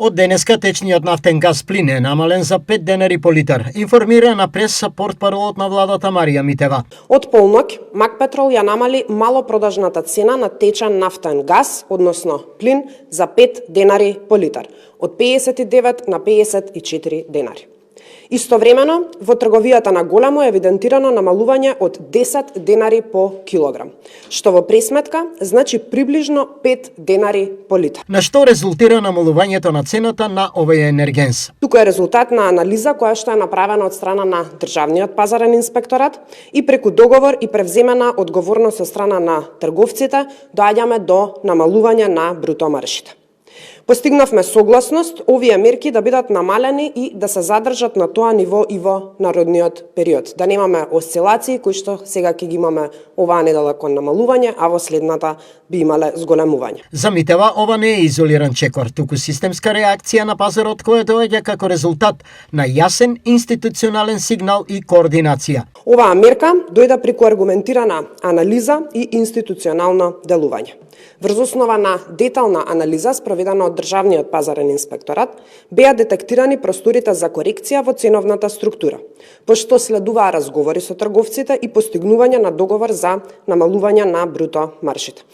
Од денеска течниот нафтен газ плин е намален за 5 денари по литар, информира на прес портпаролот на владата Марија Митева. Од полнок, Макпетрол ја намали малопродажната цена на течен нафтен газ, односно плин, за 5 денари по литар, од 59 на 54 денари. Истовремено, во трговијата на големо е евидентирано намалување од 10 денари по килограм, што во пресметка значи приближно 5 денари по литар. На што резултира намалувањето на цената на овој енергенс? Туку е резултат на анализа која што е направена од страна на Државниот пазарен инспекторат и преку договор и превземена одговорност од страна на трговците доаѓаме до намалување на бруто маржите. Постигнавме согласност овие мерки да бидат намалени и да се задржат на тоа ниво и во народниот период. Да немаме осцилации кои што сега ќе ги имаме оваа недела кон намалување, а во следната би имале зголемување. За Митева ова не е изолиран чекор, туку системска реакција на пазарот која доаѓа како резултат на јасен институционален сигнал и координација. Оваа мерка дојде преку аргументирана анализа и институционално делување. Врз основа на детална анализа спроведена од Државниот пазарен инспекторат, беа детектирани просторите за корекција во ценовната структура, пошто следуваа разговори со трговците и постигнување на договор за намалување на бруто маржите.